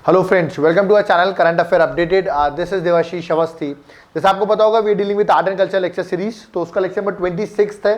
Hello friends, welcome to our channel current affair updated. This is Devashish Awasthi. जैसे आपको पता होगा we are dealing with art and culture lecture series, तो उसका lecture number 26 है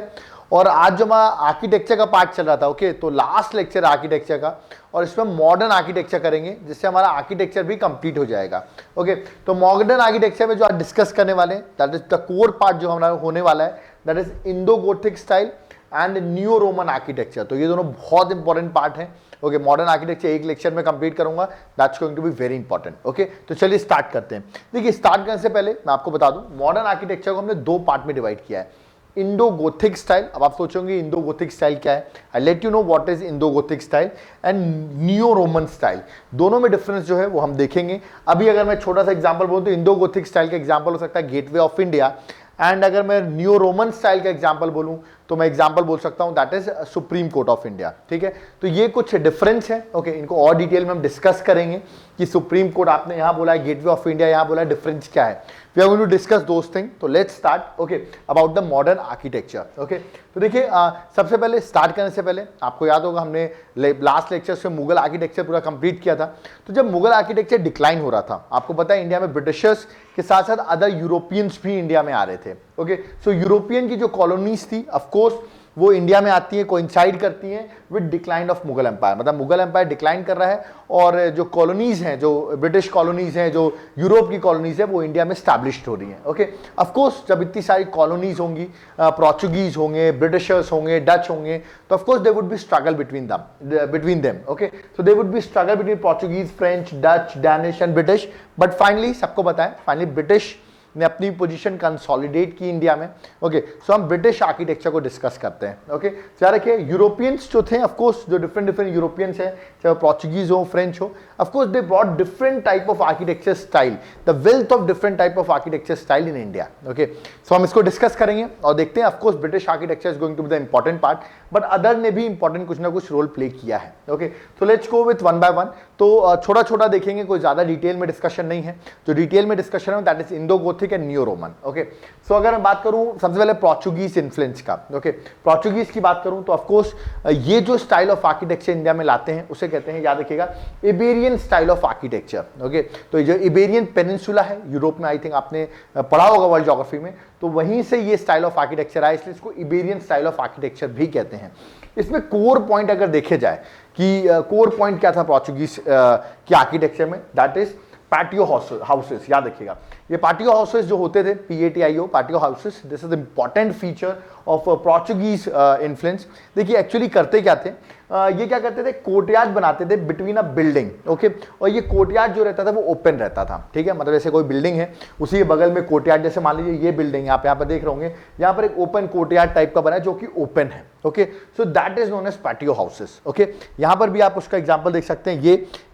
और आज जो हमारा आर्किटेक्चर का पार्ट चल रहा था, ओके, तो लास्ट लेक्चर आर्किटेक्चर का और इसमें मॉडर्न आर्किटेक्चर करेंगे जिससे हमारा आर्किटेक्चर भी कंप्लीट हो जाएगा। ओके, तो मॉडर्न आर्किटेक्चर में जो आज डिस्कस करने वाले हैं that is the core part जो हमारा होने वाला है, that is Indo Gothic style and new Roman architecture. तो ये दोनों बहुत इंपॉर्टेंट पार्ट हैं। ओके, मॉडर्न आर्किटेक्चर एक लेक्चर में कंप्लीट करूंगा, that's going to be very important. Okay, तो चलिए स्टार्ट करते हैं। देखिए, स्टार्ट करने से पहले मैं आपको बता दूं, मॉडर्न आर्किटेक्चर को हमने दो पार्ट में डिवाइड किया है, इंडो गोथिक स्टाइल। अब आप सोचोगे इंडो गोथिक स्टाइल क्या है, I let you know what is Indo Gothic style and neo Roman style. दोनों में डिफरेंस जो है वो हम देखेंगे। अभी अगर मैं छोटा सा एग्जांपल बोलूं तो इंडो गोथिक स्टाइल का एग्जांपल हो सकता है गेटवे ऑफ इंडिया, एंड अगर मैं न्यू रोमन स्टाइल का एग्जांपल बोलूं तो मैं एग्जांपल बोल सकता हूं that is supreme Court of India. ठीक है, तो ये कुछ डिफरेंस है। ओके, इनको और डिटेल में हम डिस्कस करेंगे कि सुप्रीम कोर्ट आपने यहां बोला है, गेटवे ऑफ इंडिया यहां बोला है, डिफरेंस क्या है। We are going to discuss those thing. तो let's start okay about the modern architecture. Okay, तो देखिए सबसे पहले स्टार्ट करने से पहले आपको याद होगा हमने लास्ट लेक्चर से मुगल आर्किटेक्चर पूरा कंप्लीट किया था। तो जब मुगल आर्किटेक्चर डिक्लाइन हो रहा था, आपको पता है इंडिया में ब्रिटिशर्स के साथ साथ अदर यूरोपियंस भी इंडिया में आ रहे थे। ओके, सो यूरोपियन की जो कॉलोनीज थी ऑफ कोर्स वो इंडिया में आती है, कोइंसाइड करती हैं with decline of Mughal empire. मतलब मुगल एम्पायर डिक्लाइन कर रहा है और जो कॉलोनीज हैं, जो ब्रिटिश कॉलोनीज हैं, जो यूरोप की कॉलोनीज है, वो इंडिया में स्टैब्लिश्ड हो रही हैं। ओके, ऑफ कोर्स जब इतनी सारी कॉलोनीज होंगी, पोर्चुगीज होंगे, ब्रिटिशर्स होंगे, डच होंगे, तो of course they would be struggle between them. Okay, so they would be struggle between Portuguese, French, Dutch, Danish and British. But finally सबको पता है फाइनली ब्रिटिश ने अपनी पोजीशन कंसोलिडेट की इंडिया में। ओके, सो हम ब्रिटिश आर्किटेक्चर को discuss करते हैं। ओके, याद रखिए यूरोपियंस जो थे, ऑफ कोर्स जो डिफरेंट यूरोपियंस हैं, चाहे पोर्चुगीज हो, फ्रेंच हो, of course they brought different type of architecture style, the wealth of different type of architecture style in India. Okay, so हम इसको डिस्कस करेंगे और देखते हैं। Of course British architecture is going to be the important part, but other ने भी important कुछ ना कुछ रोल प्ले किया है। ओके, तो let's go with one by one. तो छोटा छोटा देखेंगे, कोई ज्यादा डिटेल में डिस्कशन नहीं है। जो डिटेल में डिस्कशन है that is Indo Gothic and new Roman. Okay, so अगर मैं बात करूं सबसे पहले पोर्चुगीज इन्फ्लुएंस का, ओके, पोर्चुगीज की बात करूं तो ऑफ कोर्स ये जो स्टाइल ऑफ आर्किटेक्चर इंडिया में लाते हैं उसे कहते हैं, याद रखिएगा, Iberian style of architecture. Okay, तो जो इबेरियन पेनिनसुला है यूरोप में, आई थिंक आपने पढ़ा होगा वर्ल्ड ज्योग्राफी में, तो वहीं से ये स्टाइल ऑफ आर्किटेक्चर आया, इसलिए इसको इबेरियन स्टाइल ऑफ आर्किटेक्चर भी कहते हैं। इसमें कोर पॉइंट अगर देखे जाए कि कोर पॉइंट क्या था पोर्चुगीज की आर्किटेक्चर में, दैट इज पैटियो हाउसेस। याद रखिएगा, ये पैटियो हाउसेस जो होते थे, PATIO, patio houses, this is important feature of Portuguese influence. देखिए एक्चुअली करते क्या थे, ये क्या करते थे, कोर्टयार्ड बनाते थे बिटवीन अ बिल्डिंग। ओके, और ये कोर्टयार्ड जो रहता था वो ओपन रहता था। ठीक है, मतलब जैसे कोई बिल्डिंग है उसी के बगल में कोर्टयार्ड, जैसे मान लीजिए ये बिल्डिंग आप यहाँ पर देख रहे होंगे, यहाँ पर एक ओपन कोर्टयार्ड टाइप का बना है जो कि ओपन है। Okay, so that is known as patio houses. Okay, यहाँ पर भी आप उसका एग्जांपल देख सकते हैं,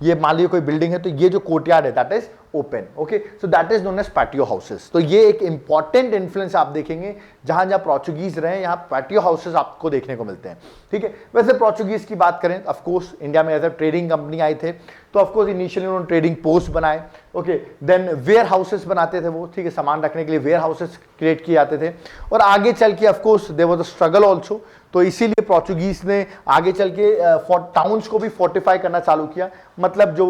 ये मान लीजिए कोई बिल्डिंग है तो ये जो कोर्टयार्ड है that is open. Okay, so that is known as patio houses. तो ये एक इंपॉर्टेंट इन्फ्लुएंस आप देखेंगे, जहां जहां पोर्चुगीज रहे यहाँ पैटियो हाउसेस आपको देखने को मिलते हैं। ठीक है, वैसे पोर्चुगीज की बात करें, ऑफ कोर्स इंडिया में एज अ ट्रेडिंग कंपनी आए थे, तो ऑफ कोर्स इनिशियली उन्होंने ट्रेडिंग पोस्ट बनाए। ओके, देन वेयर हाउसेस बनाते थे वो, ठीक है, सामान रखने के लिए वेयर हाउसेस क्रिएट किए जाते थे। और आगे चल के of course there was a struggle also, तो इसीलिए पोर्चुगीज ने आगे चल के टाउन्स को भी फोर्टिफाई करना चालू किया, मतलब जो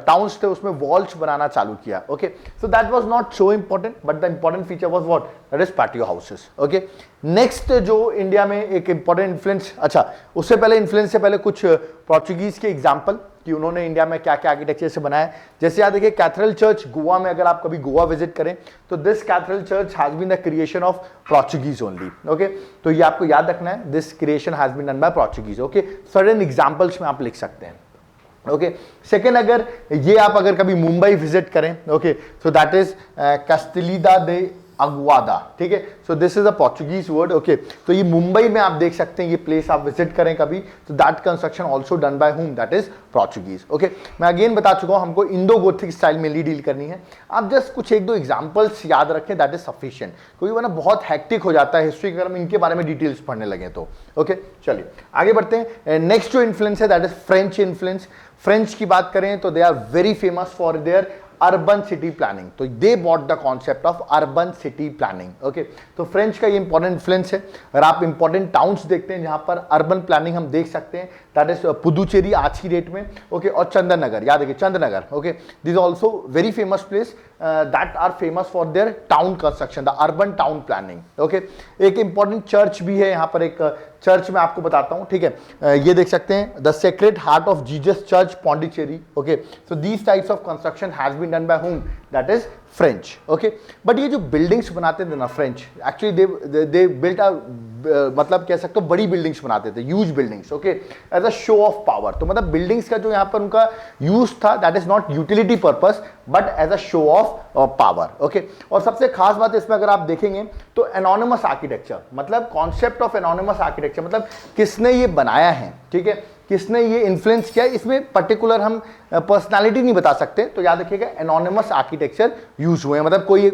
टाउन्स थे उसमें वॉल्स बनाना चालू किया। Okay, so that was not so important, but the important feature was what, that is patio houses. Okay, next जो इंडिया में एक इंपॉर्टेंट इन्फ्लुएंस, अच्छा उससे पहले इन्फ्लुएंस से पहले कुछ पोर्चुगीज के एग्जाम्पल कि उन्होंने इंडिया में क्या क्या आर्किटेक्चर से बनाया। जैसे याद देखिए कैथेड्रल चर्च गोवा में, अगर आप कभी गोवा विजिट करें तो this cathedral church has been the creation of Portuguese only. Okay, तो ये आपको याद रखना है, this creation has been done by Portuguese. Okay, certain examples में आप लिख सकते हैं। ओके, सेकेंड अगर ये आप अगर कभी मुंबई विजिट करें, ओके, सो दैट इज कैस्टिलिडा दे अगुआदा। ठीक है, so this is a Portuguese word. Okay, तो ये मुंबई में आप देख सकते हैं, ये प्लेस आप विजिट करें कभी, तो that construction also done by whom, that is Portuguese. Okay, मैं अगेन बता चुका हूं हमको इंडो गोथिक स्टाइल में डील करनी है। आप जस्ट कुछ एक दो एग्जांपल्स याद रखें, दैट इज सफिशिएंट, क्योंकि वरना बहुत हैक्टिक हो जाता है हिस्ट्री, अगर हम इनके बारे में डिटेल्स पढ़ने लगे तो। ओके, चलिए आगे बढ़ते हैं। नेक्स्ट जो इन्फ्लुएंस है that is French influence. French की बात करें तो they are very famous for their urban city planning, तो they bought the concept of urban city planning. Okay, तो फ्रेंच का ये इंपॉर्टेंट इन्फ्लुएंस है। अगर आप इंपॉर्टेंट टाउन्स देखते हैं जहां पर अर्बन प्लानिंग हम देख सकते हैं, दैट इज पुदुचेरी आज की डेट में, ओके, और चंदन नगर, याद रखिए Chandan Nagar, okay, this also very famous place that are famous for their town construction, the urban town planning, okay. एक इंपॉर्टेंट चर्च भी है यहाँ पर, एक चर्च मैं आपको बताता हूँ, ठीक है, ये देख सकते हैं, the sacred heart of Jesus church Pondicherry, okay. So these types of construction has been done by whom, that is French, okay. But ये जो बिल्डिंग्स बनाते थे ना French, actually they built a, मतलब कह सकते हो बड़ी बिल्डिंग्स बनाते थे, huge buildings, okay, as a show of power. तो मतलब बिल्डिंग्स का जो यहाँ पर उनका यूज था, that is not utility purpose but as a show of power, okay. और सबसे खास बात इसमें अगर आप देखेंगे तो एनोनिमस आर्किटेक्चर, मतलब कॉन्सेप्ट ऑफ एनोनिमस आर्किटेक्चर, मतलब किसने ये बनाया है, ठीक है, किसने ये इन्फ्लुएंस किया, इसमें पर्टिकुलर हम पर्सनालिटी नहीं बता सकते, तो याद रखिएगा एनोनिमस आर्किटेक्चर यूज हुए हैं, मतलब कोई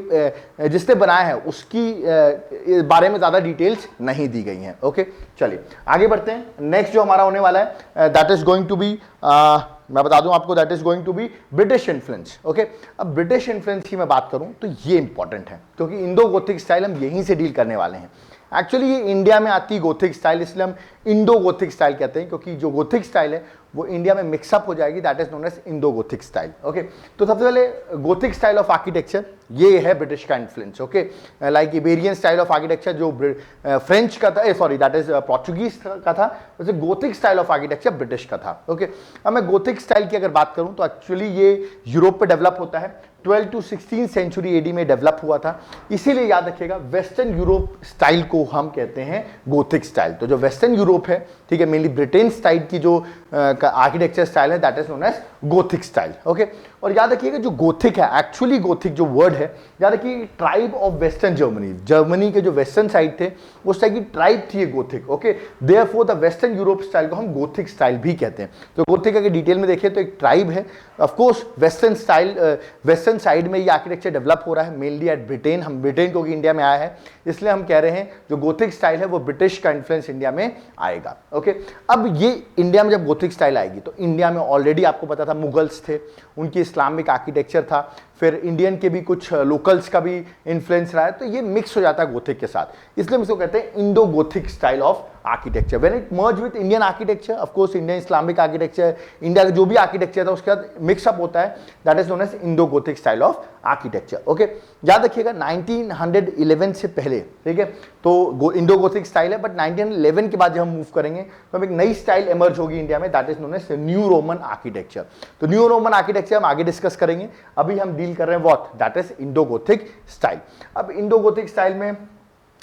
जिसने बनाया है उसकी बारे में ज्यादा डिटेल्स नहीं दी गई हैं, ओके। चलिए आगे बढ़ते हैं, नेक्स्ट जो हमारा होने वाला है that is going to be, मैं बता दूं आपको, that is going to be British influence, okay. अब ब्रिटिश इन्फ्लुएंस की मैं बात करूं तो ये इंपॉर्टेंट है, क्योंकि इंडो गोथिक स्टाइल हम यहीं से डील करने वाले हैं। एक्चुअली ये इंडिया में आती गोथिक स्टाइल, इसलिए हम इंडो गोथिक स्टाइल कहते हैं, क्योंकि जो गोथिक स्टाइल है वो इंडिया में मिक्सअप हो जाएगी, that is known as Indo Gothic style, okay. तो सबसे पहले गोथिक स्टाइल ऑफ आर्किटेक्चर ये है ब्रिटिश का influence, okay, like Iberian style of architecture जो फ्रेंच का था, सॉरी दैट इज पोर्चुगीज का था, वैसे Gothic style of architecture British का था, ओके। अब मैं गोथिक स्टाइल की अगर बात करूं तो एक्चुअली ये यूरोप पे डेवलप होता है, 12 to 16 सेंचुरी एडी में डेवलप हुआ था, इसीलिए याद रखिएगा वेस्टर्न यूरोप स्टाइल को हम कहते हैं गोथिक स्टाइल। तो जो वेस्टर्न यूरोप है, ठीक है, मेनली ब्रिटेन स्टाइल की जो आर्किटेक्चर स्टाइल है that is known as Gothic style, okay. और याद रखिएगा जो गोथिक है, एक्चुअली गोथिक जो वर्ड है, याद रखिए tribe of western Germany, Germany के जो वेस्टर्न साइड थे उस टाइप की ट्राइब थी ये Gothic, okay. Therefore the western Europe style को हम गोथिक स्टाइल भी कहते हैं। तो गोथिक अगर डिटेल में देखें तो एक ट्राइब है, of course western style, western side में ये आर्किटेक्चर डेवलप हो रहा है, मेनली एट ब्रिटेन, हम ब्रिटेन क्योंकि इंडिया में आया है इसलिए हम कह रहे हैं जो गोथिक स्टाइल है वो ब्रिटिश का इन्फ्लुएंस इंडिया में आएगा, ओके। अब ये इंडिया में जब गोथिक स्टाइल आएगी तो इंडिया में ऑलरेडी आपको पता था मुगल्स थे, उनकी इस्लामिक आर्किटेक्चर था, फिर इंडियन के भी कुछ लोकल्स का भी इन्फ्लुएंस रहा है, तो ये मिक्स हो जाता है गोथिक के साथ, इसलिए हम इसको कहते हैं Indo Gothic style of architecture. When it merge with Indian architecture, of course Indian Islamic architecture, India का जो भी आर्किटेक्चर था उसके साथ मिक्सअप होता है, that is known as Indo Gothic style of architecture, okay. याद रखिएगा 1911 से पहले, ठीक है, तो इंडो गोथिक स्टाइल है, बट 1911 के बाद जब हम मूव करेंगे तो हम एक नई स्टाइल इमर्ज होगी इंडिया में, that is known as new Roman architecture. तो न्यू रोमन आर्किटेक्चर हम आगे डिस्कस करेंगे, अभी हम डील कर रहे हैं what, that is Indo Gothic style. अब इंडो गोथिक स्टाइल में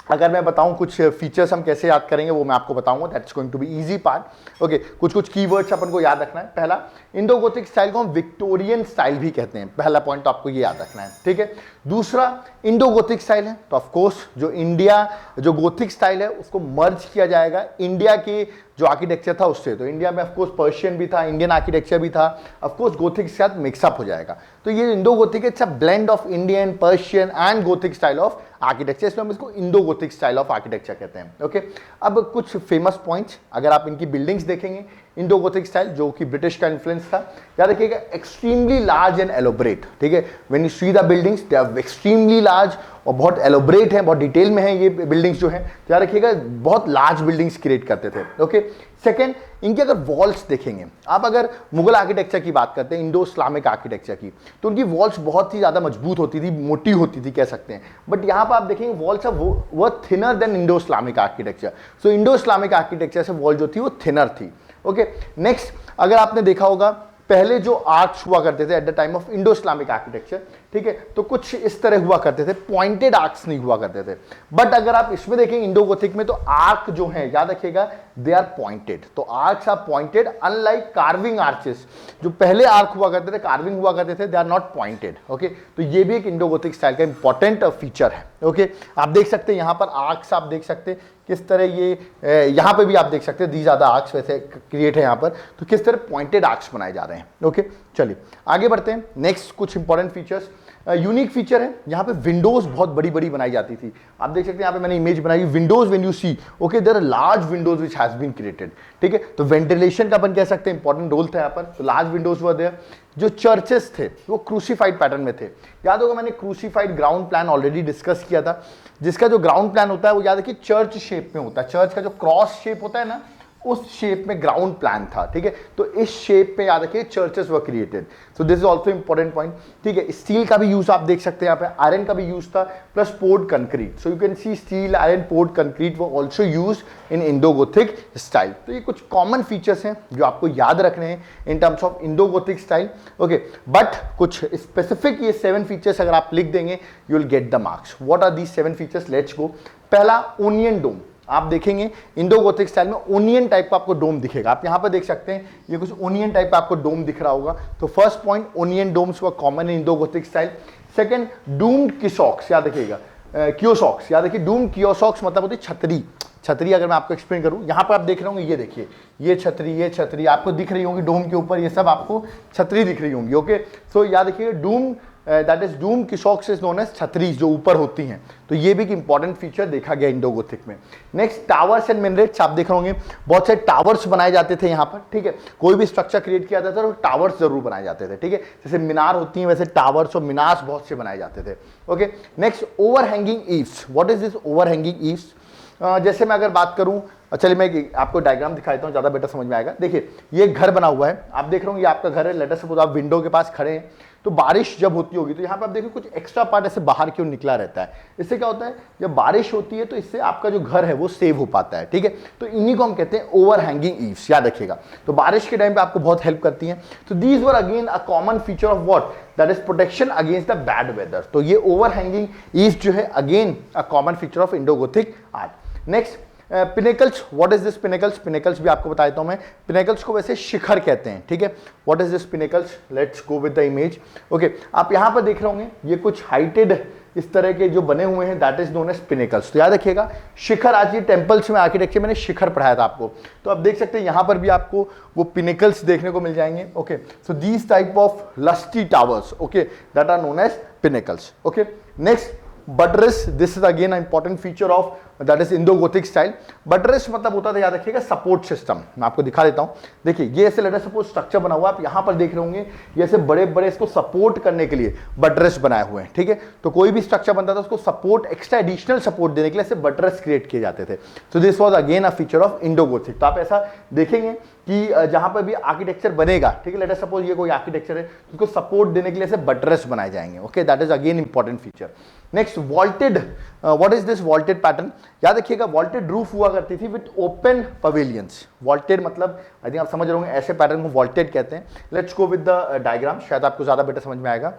अगर मैं बताऊं कुछ फीचर्स हम कैसे याद करेंगे वो मैं आपको बताऊंगा, that's going to be easy part, okay. कुछ कीवर्ड्स अपन को याद रखना है। पहला, इंडो गोथिक स्टाइल को हम विक्टोरियन स्टाइल भी कहते हैं, पहला पॉइंट तो आपको ये याद रखना है, ठीक है। दूसरा, इंडो गोथिक स्टाइल है तो ऑफ कोर्स जो इंडिया जो गोथिक स्टाइल है उसको मर्ज किया जाएगा इंडिया के जो आर्किटेक्चर था उससे, तो इंडिया में ऑफ कोर्स पर्शियन भी था, इंडियन आर्किटेक्चर भी था, ऑफ कोर्स गोथिक के साथ मिक्सअप हो जाएगा, तो ये Indo Gothic it's a blend of Indian, Persian and Gothic style of architecture, इसलिए हम इसको Indo Gothic style of architecture कहते हैं, ओके। अब कुछ फेमस पॉइंट्स, अगर आप इनकी बिल्डिंग्स देखेंगे, इंडो गोथिक स्टाइल जो कि ब्रिटिश का इन्फ्लुएंस था, याद रखिएगा एक्सट्रीमली लार्ज एंड एलोबरेट, ठीक है, when you see the buildings they are extremely large और बहुत एलोबरेट है, बहुत डिटेल में है ये बिल्डिंग्स जो है, याद रखिएगा बहुत लार्ज बिल्डिंग्स क्रिएट करते थे, ओके। सेकेंड, इनके अगर वॉल्स देखेंगे आप, अगर मुगल आर्किटेक्चर की बात करते हैं, इंडो इस्लामिक आर्किटेक्चर की, तो उनकी वॉल्स बहुत ही ज्यादा मजबूत होती थी, मोटी होती थी कह सकते हैं, बट यहाँ पर आप देखेंगे वॉल्स वो thinner than Indo Islamic architecture, so Indo Islamic architecture से वॉल जो थी वो थिनर थी, ओके। नेक्स्ट, अगर आपने देखा होगा पहले जो आर्च हुआ करते थे at the time of Indo Islamic architecture, ठीक है, तो कुछ इस तरह हुआ करते थे, पॉइंटेड आर्क्स नहीं हुआ करते थे, बट अगर आप इसमें देखेंगे इंडो गोथिक में तो आर्क जो है याद रखिएगा दे आर पॉइंटेड, तो arches are pointed, unlike carving arches, जो पहले आर्क हुआ करते थे, कार्विंग हुआ करते थे, they are not pointed, okay. तो ये भी एक इंडो गोथिक स्टाइल का इंपॉर्टेंट फीचर है, ओके। आप देख सकते हैं यहाँ पर आर्क्स, आप देख सकते हैं किस तरह ये यहाँ पे भी आप देख सकते हैं दीज आर द आर्क्स वैसे क्रिएट है यहाँ पर, तो किस तरह पॉइंटेड आर्क्स बनाए जा रहे हैं, ओके। चलिए आगे बढ़ते हैं, नेक्स्ट कुछ इंपॉर्टेंट फीचर्स, यूनिक फीचर है, यहाँ पे विंडोज बहुत बड़ी बड़ी बनाई जाती थी, आप देख सकते हैं यहाँ पे मैंने इमेज बनाई, windows when you see, okay, there are large windows which has been created, ठीक है, तो वेंटिलेशन का अपन कह सकते हैं इंपॉर्टेंट रोल था यहाँ पर, तो लार्ज विंडोज वर देयर। जो चर्चेस थे वो क्रूसीफाइड पैटर्न में थे, याद होगा मैंने crucified ground plan already discuss किया था, जिसका जो ग्राउंड प्लान होता है वो याद है कि चर्च शेप में होता है, चर्च का जो क्रॉस शेप होता है ना उस शेप में ग्राउंड प्लान था, ठीक है। तो इस शेप पे याद रखिए churches were created, so this is also important point, ठीक है। स्टील का भी यूज आप देख सकते हैं यहाँ पे, आयरन का भी यूज था, plus poured concrete, so you can see steel, iron, poured concrete वो also use in Indo Gothic style. तो ये कुछ कॉमन फीचर्स हैं जो आपको याद रखने हैं in terms of Indo Gothic style, okay. But कुछ स्पेसिफिक ये 7 फीचर्स अगर आप लिख देंगे you will get the marks. What are these 7 features, let's go. पहला, ओनियन डोम। आप देखेंगे इंडो गोथिक स्टाइल में ओनियन टाइप का आपको डोम दिखेगा, आप यहां पर देख सकते हैं ये कुछ ओनियन टाइप का आपको डोम दिख रहा होगा। तो first point, onion domes were common in Indo Gothic style. Second, domed kiosks, याद रखिएगा, कियोसॉक्स, याद रखिए, डूम्ड कियोसॉक्स मतलब होती है छतरी। छतरी अगर मैं आपको एक्सप्लेन करूं, यहां पर आप देख रहे होंगे, ये देखिए, ये छतरी आपको दिख रही होंगी डोम के ऊपर, ये सब आपको छतरी दिख रही होंगी, ओके। सो याद रखिए, dome that is dome kiosks is known as chhatri, जो ऊपर होती हैं। तो ये भी एक इंपॉर्टेंट फीचर देखा गया इंडो गोथिक में। Next, towers and minarets. आप देख रहे होंगे बहुत से टावर्स बनाए जाते थे यहाँ पर, ठीक है। कोई भी स्ट्रक्चर क्रिएट किया जाता था तो टावर्स जरूर बनाए जाते थे, ठीक है। जैसे मीनार होती हैं वैसे टावर्स और मीनार्स बहुत से बनाए जाते थे, okay. Next, overhanging eaves. What is this overhanging eaves? जैसे मैं अगर बात करूं, चलिए मैं आपको डायग्राम दिखा देता हूं, ज्यादा बेटर समझ में आएगा। देखिए, ये घर बना हुआ है, आप देख रहे होंगे, ये आपका घर है। लेट अस सपोज आप विंडो के पास खड़े हैं, तो बारिश जब होती होगी तो यहाँ पे आप देखिए कुछ एक्स्ट्रा पार्ट ऐसे बाहर क्यों निकला रहता है। इससे क्या होता है, जब बारिश होती है तो इससे आपका जो घर है वो सेव हो पाता है, ठीक है। तो इन्हीं को हम कहते हैं ओवरहैंगिंग ईव्स, याद रखिएगा। तो बारिश के टाइम पे आपको बहुत हेल्प करती हैं। तो these were again a common feature of what, that is protection against the bad weather. तो ये ओवरहैंगिंग ईव्स जो है again a common feature of Indo Gothic art. Next, pinnacles. What is this pinnacles? Pinnacles भी आपको बताता हूं मैं। पिनेकल्स को वैसे शिखर कहते हैं, ठीक है। What is this pinnacles? Let's go with the image, okay. आप यहां पर देख रहे होंगे ये कुछ हाइटेड इस तरह के जो बने हुए हैं, दैट इज नोन एज पिनेकल्स। तो याद रखिएगा, शिखर, आज ये टेम्पल्स में आर्किटेक्चर मैंने शिखर पढ़ाया था आपको, तो आप देख सकते हैं यहां पर भी आपको वो पिनेकल्स देखने को मिल जाएंगे, okay. So these type of lusty towers, okay, that are known as pinnacles, okay. Next, buttress. This is again a important feature of that is Indo Gothic style. Buttress मतलब होता था, याद रखिएगा, सपोर्ट सिस्टम। मैं आपको दिखा देता हूं, देखिए ये ऐसे लेट अस सपोज स्ट्रक्चर बना हुआ है, आप यहां पर देख रहे होंगे ये ऐसे बड़े बड़े इसको सपोर्ट करने के लिए बटरेस बनाए हुए हैं, ठीक है। तो कोई भी स्ट्रक्चर बनता था उसको सपोर्ट, एक्स्ट्रा एडिशनल सपोर्ट देने के लिए ऐसे बटरेस क्रिएट किए जाते थे। So this was again a feature of Indo Gothic. तो आप ऐसा देखेंगे कि जहां पर भी आर्किटेक्चर बनेगा, ठीक है, लेट अस सपोज ये कोई आर्किटेक्चर है, उसको सपोर्ट देने के लिए ऐसे बटरेस बनाए जाएंगे, okay. That is again important feature. Next, vaulted. What is this vaulted pattern? याद रखिएगा, वॉल्टेड रूफ हुआ करती थी विद ओपन पवेलियंस। वॉल्टेड मतलब आई थिंक आप समझ रहे होंगे, ऐसे पैटर्न को वॉल्टेड कहते हैं। Let's go with the diagram, शायद आपको ज्यादा बेटर समझ में आएगा।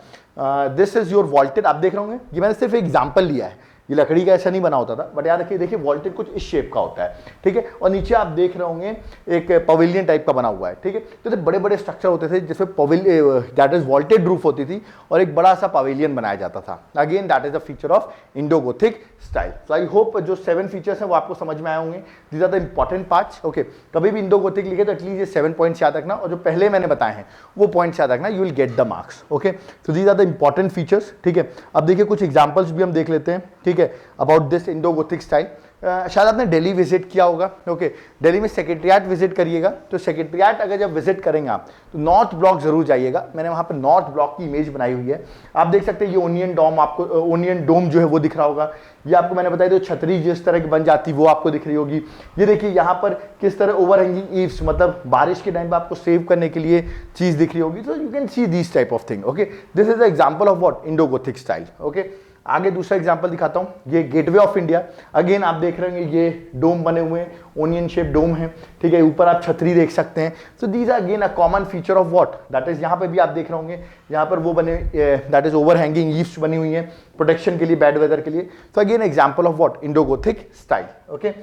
This is your vaulted. आप देख रहे होंगे, ये मैंने सिर्फ एग्जाम्पल लिया है, ये लकड़ी का ऐसा नहीं बना होता था, बट याद रखिए, देखिए वॉल्टेड कुछ इस शेप का होता है, ठीक है। और नीचे आप देख रहे होंगे एक पवेलियन टाइप का बना हुआ है, ठीक है। तो बड़े बड़े स्ट्रक्चर होते थे जिसमें दैट इज वॉल्टेड रूफ होती थी और एक बड़ा सा पवेलियन बनाया जाता था। Again that is the feature of Indo Gothic style. So I hope जो 7 फीचर्स हैं वो आपको समझ में आए होंगे। These are the important parts, okay. कभी भी इंडो गोथिक लिखे तो एटलीस्ट ये 7 पॉइंट्स याद रखना, और जो पहले मैंने बताए हैं वो पॉइंट्स याद रखना, you will get the marks, okay. So these are the important features, ठीक है। अब देखिए कुछ एग्जाम्पल्स भी हम देख लेते हैं, ठीक है, about this Indo Gothic style. शायद आपने दिल्ली विजिट किया होगा, ओके। दिल्ली में सेक्रेटरिएट विजिट करिएगा, तो सेक्रेटरिएट अगर जब विजिट करेंगे आप तो नॉर्थ ब्लॉक जरूर जाइएगा। मैंने वहां पर नॉर्थ ब्लॉक की इमेज बनाई हुई है, आप देख सकते हैं। ये ओनियन डोम, आपको ओनियन डोम जो है वो दिख रहा होगा। ये आपको मैंने बताया तो छतरी जिस तरह की बन जाती वो आपको दिख रही होगी। ये देखिए यहाँ पर किस तरह ओवरहैंगिंग ईव्स, मतलब बारिश के टाइम पे आपको सेव करने के लिए चीज दिख रही होगी। तो you can see this type of thing, okay. This is the example of what, Indo Gothic style, okay. आगे दूसरा एग्जांपल दिखाता हूं, ये गेटवे ऑफ इंडिया। अगेन आप देख रहे होंगे ये डोम बने हुए हैं, ओनियन शेप डोम है, ठीक है। ऊपर आप छतरी देख सकते हैं। So these are again a common feature of what, that is, यहाँ पे भी आप देख रहे होंगे, यहाँ पर वो बने, दैट इज ओवरहैंगिंग ईव्स बनी हुई है प्रोटेक्शन के लिए, बैड वेदर के लिए। So again example of what, Indo Gothic style, okay.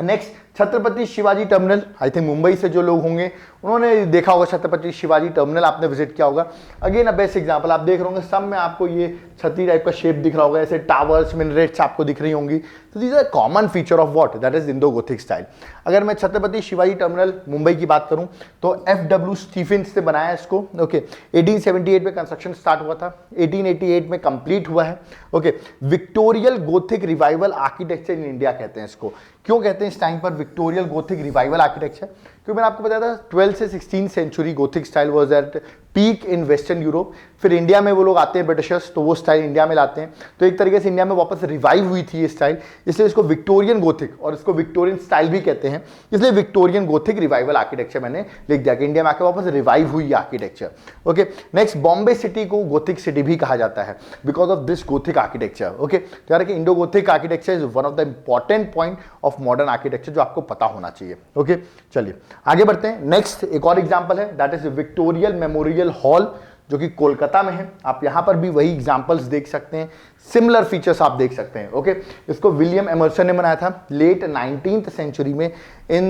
Next, Chhatrapati Shivaji terminal. I think Mumbai से जो लोग होंगे उन्होंने देखा होगा छत्रपति शिवाजी टर्मिनल, आपने विजिट किया होगा। अगेन अ बेस्ट एग्जांपल, आप देख रहे होंगे सब में आपको ये छतरी टाइप का शेप दिख रहा होगा, ऐसे टावर्स, मिनरेट्स आपको दिख रही होंगी। तो these are common feature of what, that is Indo Gothic style. अगर मैं छत्रपति शिवाजी टर्मिनल मुंबई की बात करूं तो FW स्टीफेंस ने बनाया इसको, ओके। 1878 में कंस्ट्रक्शन स्टार्ट हुआ था, 1888 में कंप्लीट हुआ है, okay. विक्टोरियल Gothic revival architecture in India कहते हैं इसको। क्यों कहते हैं इस टाइम पर विक्टोरियल गोथिक रिवाइवल आर्किटेक्चर? क्योंकि मैंने आपको बताया था 12 से 16 century Gothic style was at peak in western Europe. फिर इंडिया में वो लोग आते हैं ब्रिटिशर्स, तो वो स्टाइल इंडिया में लाते हैं, तो एक तरीके से इंडिया में वापस रिवाइव हुई थी ये स्टाइल, इसलिए इसको विक्टोरियन गोथिक और इसको विक्टोरियन स्टाइल भी कहते हैं, इसलिए विक्टोरियन गोथिक रिवाइवल आर्किटेक्चर मैंने लिख दिया कि इंडिया में आके वापस रिवाइव हुई architecture. Okay, next Bombay city को गोथिक सिटी भी कहा जाता है because of this Gothic architecture. Okay, तो यार कि Indo Gothic architecture is one of the important point of modern architecture जो आपको पता होना चाहिए। ओके, चलिए आगे बढ़ते हैं। नेक्स्ट एक और एग्जांपल है, दैट इज विक्टोरियल मेमोरियल हॉल जो कि कोलकाता में है। आप यहां पर भी वही एग्जांपल्स देख सकते हैं, सिमिलर फीचर्स आप देख सकते हैं। ओके, इसको विलियम एमर्सन ने बनाया था लेट 19th सेंचुरी में in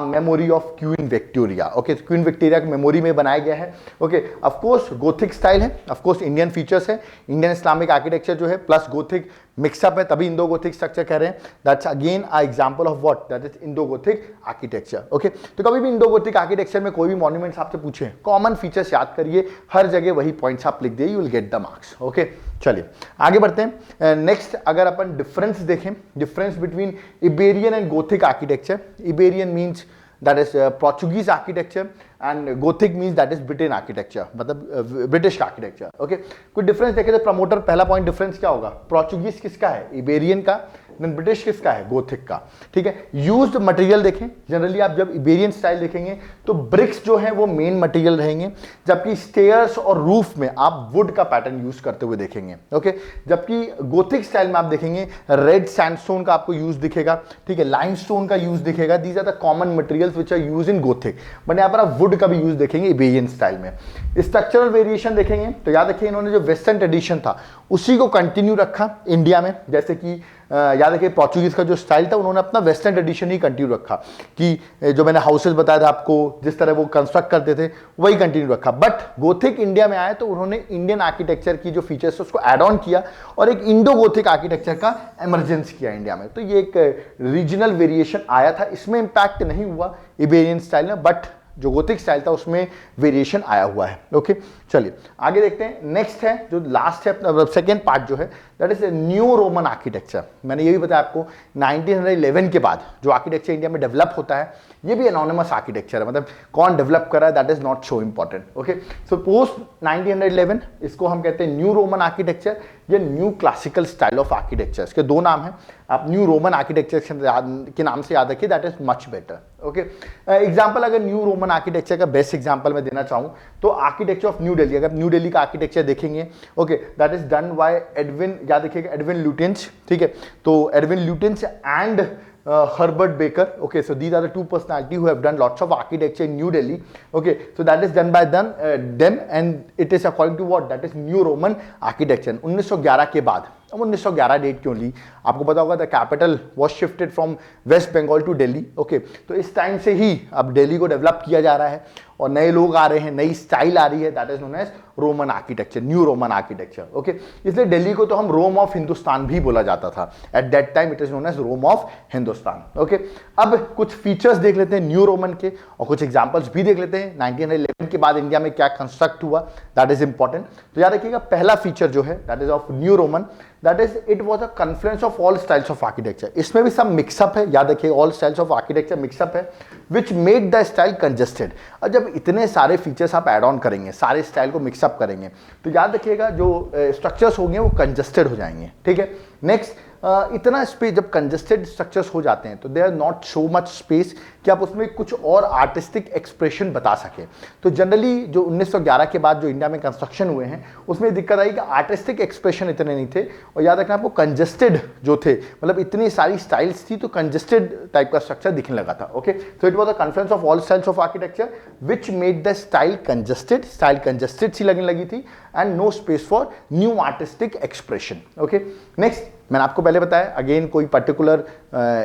memory of queen Victoria. Okay, queen Victoria की मेमोरी में बनाया गया है। Okay, of course Gothic style है, ऑफ कोर्स इंडियन फीचर्स है, इंडियन इस्लामिक आर्किटेक्चर जो है प्लस गोथिक मिक्सअप है, तभी इंडो गोथिक स्ट्रक्चर कह रहे हैं। That's again a example of what, that is Indo Gothic architecture. Okay, तो कभी भी इंडो गोथिक आर्किटेक्चर में कोई भी मॉन्यूमेंट्स आपसे पूछे, कॉमन फीचर्स याद करिए, हर जगह वही पॉइंट्स आप लिख दिए, you will get the marks. Okay, चलिए आगे बढ़ते हैं। नेक्स्ट अगर अपन डिफरेंस देखें, difference between Iberian and Gothic architecture, Iberian means that is Portuguese architecture and Gothic means that is Britain architecture, मतलब ब्रिटिश आर्किटेक्चर। ओके, कोई डिफरेंस देखें तो प्रमोटर पहला पॉइंट डिफरेंस क्या होगा, पोर्चुगीज किसका है, इबेरियन का, देन ब्रिटिश किसका है, गोथिक का। ठीक है, यूज्ड मटेरियल देखें, जनरली आप जब इबेरियन स्टाइल देखेंगे तो ब्रिक्स जो है वो मेन मटेरियल रहेंगे, जबकि स्टेयर्स और रूफ में आप वुड का पैटर्न यूज करते हुए देखेंगे। ओके, जबकि गोथिक स्टाइल में आप देखेंगे रेड सैंडस्टोन का आपको यूज दिखेगा, ठीक है, लाइमस्टोन का यूज दिखेगा, these are the common materials which are used in Gothic, but यहाँ पर आप वुड का भी यूज देखेंगे इबेरियन स्टाइल में। स्ट्रक्चरल वेरिएशन देखेंगे तो याद रखिए इन्होंने जो वेस्टर्न ट्रेडिशन था उसी को कंटिन्यू रखा इंडिया में, जैसे कि याद रखिए पोर्चुगीज का जो स्टाइल था उन्होंने अपना वेस्टर्न ट्रेडिशन ही कंटिन्यू रखा, कि जो मैंने हाउसेज बताया था आपको जिस तरह वो कंस्ट्रक्ट करते थे वही कंटिन्यू रखा। बट गोथिक इंडिया में आए तो उन्होंने इंडियन आर्किटेक्चर की जो फीचर्स है उसको एड ऑन किया और एक इंडो गोथिक आर्किटेक्चर का एमरजेंस किया इंडिया में। तो ये एक रीजनल वेरिएशन आया था, इसमें इंपैक्ट नहीं हुआ इबेरियन स्टाइल में, बट जो गोथिक स्टाइल था उसमें वेरिएशन आया हुआ है। ओके, चलिए आगे देखते हैं। नेक्स्ट है जो लास्ट है अपना सेकेंड पार्ट जो है, that is new Roman architecture. मैंने ये भी बताया आपको 1911 के बाद जो आर्किटेक्चर इंडिया में डेवलप होता है ये भी एनोनिमस आर्किटेक्चर है, मतलब कौन डेवलप कर रहा है that is not so important. Okay, so post 1911 इसको हम कहते हैं न्यू रोमन आर्किटेक्चर या new classical style of architecture. इसके दो नाम हैं, आप न्यू रोमन आर्किटेक्चर के नाम से याद रखिए, that is much better. Okay, example अगर न्यू रोमन आर्किटेक्चर का बेस्ट एग्जांपल मैं देना चाहूँ तो आर्किटेक्चर ऑफ न्यू दिल्ली, अगर न्यू दिल्ली का आर्किटेक्चर देखेंगे, okay, that is done by Edwin, याद रखिएगा एडविन ल्यूटेंस। ठीक है, तो Edwin Lutyens and Herbert Baker. Okay, so these are the two personalities who have done lots of architecture in New Delhi. Okay, so that is done by them and it is according to what, that is New Roman architecture 1911 के बाद। अब 1911 date क्यों ली, आपको पता होगा the capital was shifted from West Bengal to Delhi. Okay, तो इस time से ही अब दिल्ली को डेवलप किया जा रहा है और नए लोग आ रहे हैं, नई स्टाइल आ रही है, that is known as Roman architecture, new Roman architecture. Okay, इसलिए दिल्ली को तो हम रोम ऑफ हिंदुस्तान भी बोला जाता था, at that time it is known as Rome of Hindustan. Okay, अब कुछ फीचर्स देख लेते हैं न्यू रोमन के और कुछ एग्जाम्पल्स भी देख लेते हैं 1911 के बाद इंडिया में क्या कंस्ट्रक्ट हुआ, दैट इज इंपॉर्टेंट। तो याद रखिएगा पहला फीचर जो है that is of new Roman, that is it was a confluence of all styles of architecture. इसमें भी सब मिक्सअप है, याद रखिए all styles of architecture mix up है, which made the style congested. और जब इतने सारे फीचर्स आप एड ऑन करेंगे, सारे स्टाइल को मिक्सअप करेंगे, तो याद रखिएगा जो स्ट्रक्चर्स होंगे वो कंजेस्टेड हो जाएंगे। ठीक है, नेक्स्ट इतना स्पेस, जब कंजेस्टेड स्ट्रक्चर्स हो जाते हैं तो they are not so much space कि आप उसमें कुछ और आर्टिस्टिक एक्सप्रेशन बता सकें। तो जनरली जो 1911 के बाद जो इंडिया में कंस्ट्रक्शन हुए हैं उसमें दिक्कत आई कि आर्टिस्टिक एक्सप्रेशन इतने नहीं थे, और याद रखना आपको कंजेस्टेड जो थे, मतलब इतनी सारी स्टाइल्स थी तो कंजेस्टेड टाइप का स्ट्रक्चर दिखने लगा था। ओके, तो it was a conference of all styles of architecture which made the style congested सी लगने लगी थी and no space for new artistic expression. Okay, next मैंने आपको पहले बताया अगेन कोई पर्टिकुलर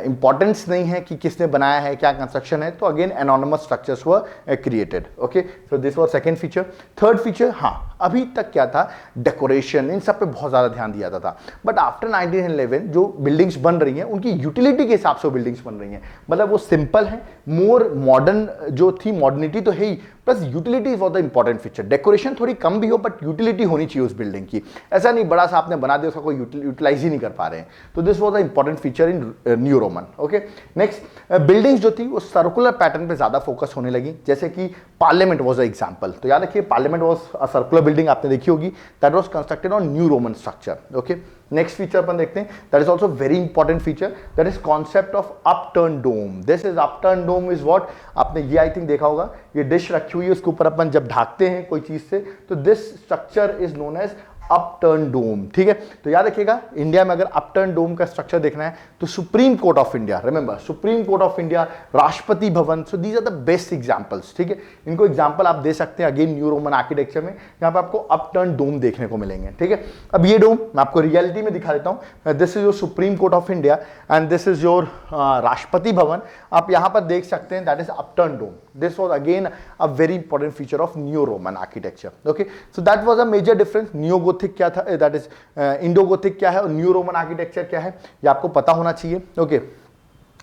इंपॉर्टेंस नहीं है कि किसने बनाया है, क्या कंस्ट्रक्शन है, तो again anonymous structures were created. Okay, so this was second feature. Third feature, हाँ अभी तक क्या था, डेकोरेशन, इन सब पे बहुत ज़्यादा ध्यान दिया जाता था, बट आफ्टर 1911 जो बिल्डिंग्स बन रही हैं उनकी यूटिलिटी के हिसाब से बिल्डिंग्स बन रही हैं, मतलब वो सिंपल हैं, मोर मॉडर्न जो थी, मॉडर्निटी तो है ही, plus utility was the important feature. Decoration थोड़ी कम भी हो बट यूटिलिटी होनी चाहिए उस बिल्डिंग की, ऐसा नहीं बड़ा सा आपने बना दिया उसका कोई यूटिलाइज ही नहीं कर पा रहे हैं। तो this was the important feature in new Roman. Okay, next buildings जो थी वो सर्कुलर पैटर्न पे ज्यादा फोकस होने लगी, जैसे कि पार्लियामेंट वॉज अ एग्जाम्पल। तो याद रखिए parliament was a circular building, आपने देखी होगी, that was constructed on new Roman structure. Okay, next feature अपन देखते हैं, that is also very important feature, that is concept of upturn dome. This is upturn dome is what, आपने ये I think देखा होगा, ये डिश रखी हुई है उसके ऊपर अपन जब ढाकते हैं कोई चीज से, तो this structure is known as upturn dome. ठीक है, तो याद रखिएगा इंडिया में अगर अपटर्न डोम का स्ट्रक्चर देखना है तो Supreme Court of India, remember Supreme Court of India, Rashtrapati Bhavan, so these are the best examples. ठीक है, इनको एग्जांपल आप दे सकते हैं अगेन न्यू रोमन आर्किटेक्चर में, जहां पे आपको अपटर्न डोम देखने को मिलेंगे। ठीक है, अब ये डोम मैं आपको रियलिटी में दिखा देता हूं। This is your Supreme Court of India and this is your Rashtrapati Bhavan. आप यहां पर देख सकते हैं that is upturn dome. This was again a very important feature of new Roman architecture. Okay, so that was a major difference. New Gothic क्या था, that is Indo Gothic क्या है और न्यू रोमन आर्किटेक्चर क्या है, ये आपको पता होना चाहिए। ओके,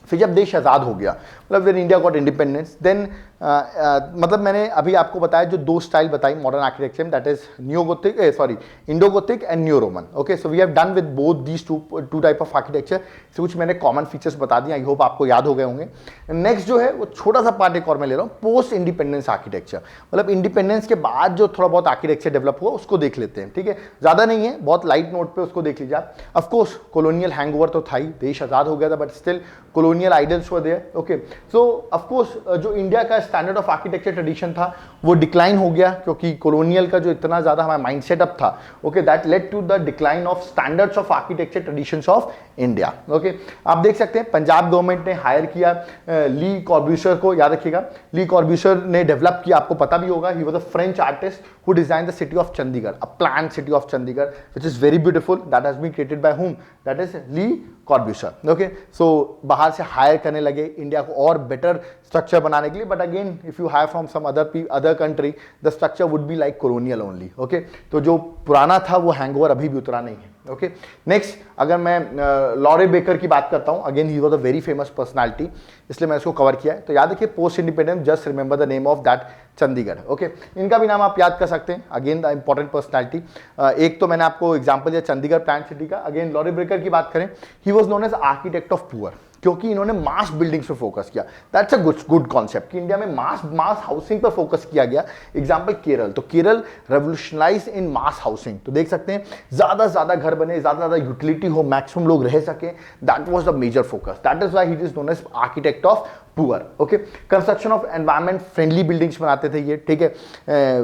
फिर जब देश आज़ाद हो गया, मतलब when India got independence, then मतलब मैंने अभी आपको बताया जो दो स्टाइल बताई मॉडर्न आर्किटेक्चर में, that is new Gothic, sorry Indo Gothic and new Roman. Okay, so we have done with both these two type of architecture. से कुछ मैंने कॉमन फीचर्स बता दिए, आई होप आपको याद हो गए होंगे। नेक्स्ट जो है वो छोटा सा पार्ट एक और मैं ले रहा हूँ, पोस्ट इंडिपेंडेंस आर्किटेक्चर, मतलब इंडिपेंडेंस के बाद जो थोड़ा बहुत आर्किटेक्चर डेवलप हुआ उसको देख लेते हैं। ठीक है, ज़्यादा नहीं है, बहुत लाइट नोट पे उसको देख लीजिए आप। ऑफकोर्स कोलोनियल हैंगओवर तो था ही, देश आज़ाद हो गया था, but still colonial idols were there. Okay, so of course जो इंडिया का स्टैंडर्ड ऑफ आर्किटेक्चर ट्रेडिशन था वो डिक्लाइन हो गया, क्योंकि कोलोनियल का जो इतना ज्यादा हमारा माइंड सेटअप था, okay, that led to the decline of standards of architecture traditions of India. Okay, आप देख सकते हैं पंजाब गवर्नमेंट ने हायर किया ली कॉर्ब्यूसर को, याद रखिएगा ली कॉर्ब्यूसर ने डेवलप किया, आपको पता भी होगा, he was a French artist who designed the city of Chandigarh, a planned city of Chandigarh, which is very beautiful, that has been created by whom, that is Lee Corbusier. Okay, so बाहर से higher करने लगे India को और better structure बनाने के लिए, but again if you hire from some other country the structure would be like colonial only. Okay, तो जो पुराना था वो हैंगओवर अभी भी उतरा नहीं है। ओके, नेक्स्ट अगर मैं लॉरे बेकर की बात करता हूँ, again he was a very famous personality, इसलिए मैं इसको कवर किया है। तो याद रखिए post independence, just remember the name of that Chandigarh. Okay, इनका भी नाम आप याद कर सकते हैं, अगेन द इंपॉर्टेंट पर्सनालिटी। एक तो मैंने आपको एग्जांपल दिया चंडीगढ़ प्लान सिटी का। अगेन लॉरे बेकर की बात करें, he was known as architect of poor, क्योंकि इन्होंने मास बिल्डिंग्स पे फोकस किया। दैट्स अ गुड कॉन्सेप्ट कि इंडिया में मास हाउसिंग पर फोकस किया गया। एग्जांपल केरल, तो केरल रेवोल्यूशनाइज इन मास हाउसिंग, तो देख सकते हैं ज्यादा घर बने, ज्यादा यूटिलिटी हो, मैक्सिमम लोग रह सके, that was the major focus, that is why he is known as architect of poor. Okay, construction of environment friendly buildings बनाते थे ये, ठीक है,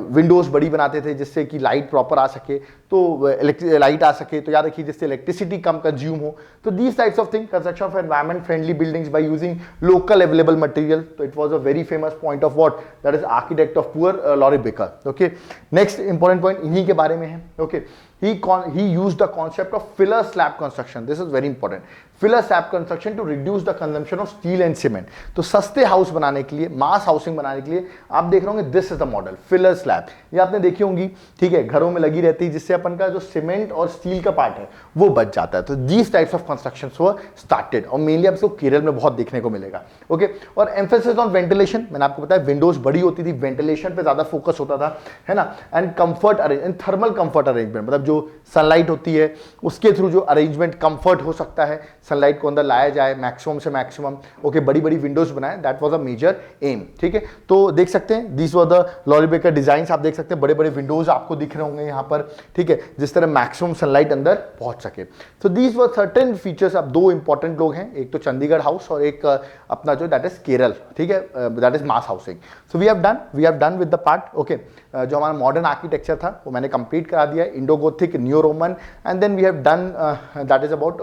विंडोज बड़ी बनाते थे जिससे कि लाइट प्रॉपर आ सके, तो लाइट आ सके, तो याद रखिए जिससे इलेक्ट्रिसिटी कम कंज्यूम हो। तो these types of thing, construction of environment friendly buildings by using local available material, तो it was a very famous point of what, that is architect of poor Laurie Baker. Okay, next important point इन्हीं के बारे में है। Okay, he used the concept of filler slab construction. This is very important. Filler slab construction to reduce the consumption of steel and cement. तो सस्ते house बनाने के लिए, मास हाउसिंग बनाने के लिए आप देख रहे होंगे this is the model filler slab, ये आपने देखी होंगी, ठीक है, घरों में लगी रहती है, जिससे अपन का जो सीमेंट और स्टील का पार्ट है वो बच जाता है। तो these types of constructions were started, और मेनली आपको केरल में बहुत देखने को मिलेगा। ओके, और एम्फेसिस ऑन वेंटिलेशन, मैंने आपको बताया विंडोज बड़ी होती थी, वेंटिलेशन पे ज्यादा फोकस होता था, है ना, and comfort arrange, thermal comfort arrangement, मतलब जो सनलाइट होती है उसके थ्रू जो अरेंजमेंट कंफर्ट हो सकता है, सनलाइट को अंदर लाया जाए मैक्सिमम से मैक्सिमम। ओके, बड़ी विंडोज बनाए, that was a major aim. ठीक है, तो देख सकते हैं these were the Laurie Baker designs, आप देख सकते हैं बड़े विंडोज आपको दिख रहे होंगे यहाँ पर, ठीक है, जिस तरह मैक्सिमम सनलाइट अंदर पहुंच सके। तो दीज वर सर्टेन फीचर्स। अब दो इंपॉर्टेंट लोग हैं, एक तो चंडीगढ़ हाउस और एक अपना जो दैट इज केरल, ठीक है, that is mass housing. So we have done with the part. Okay, जो हमारा मॉडर्न आर्किटेक्चर था वो मैंने कंप्लीट करा दिया, Indo Gothic, new Roman, and then we have done that is about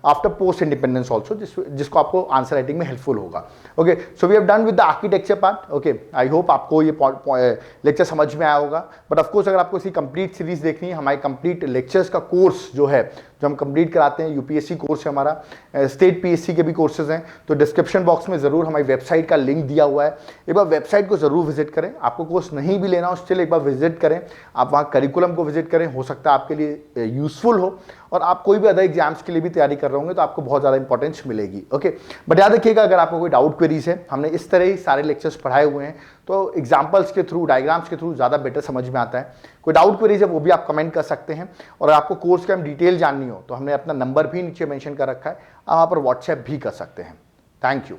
after post independence also, जिसको आपको answer writing में हेल्पफुल होगा। Okay, so we have done with the architecture part. Okay, I hope आपको ये lecture समझ में आया होगा। बट ऑफकोर्स अगर आपको इसी कंप्लीट सीरीज देखनी है, हमारे कंप्लीट लेक्चर्स का कोर्स जो है, जो हम कंप्लीट कराते हैं, यूपीएससी कोर्स है हमारा, स्टेट पीएससी के भी कोर्सेज हैं, तो डिस्क्रिप्शन बॉक्स में जरूर हमारी वेबसाइट का लिंक दिया हुआ है, एक बार वेबसाइट को जरूर विजिट करें। आपको कोर्स नहीं भी लेना हो स्टिल एक बार विजिट करें, आप वहाँ करिकुलम को विजिट करें, हो सकता है आपके लिए यूजफुल हो, और आप कोई भी अदर एग्जाम्स के लिए भी तैयारी कर रहे होंगे तो आपको बहुत ज़्यादा इंपॉर्टेंस मिलेगी। ओके, बट याद रखिएगा अगर आपको कोई डाउट क्वेरीज है, हमने इस तरह ही सारे लेक्चर्स पढ़ाए हुए हैं, तो एग्जाम्पल्स के थ्रू, डायग्राम्स के थ्रू ज़्यादा बेटर समझ में आता है। कोई डाउट क्वेरीज है वो भी आप कमेंट कर सकते हैं, और आपको कोर्स की हम डिटेल जाननी हो तो हमने अपना नंबर भी नीचे मेंशन कर रखा है, आप वहाँ पर व्हाट्सएप भी कर सकते हैं। Thank you.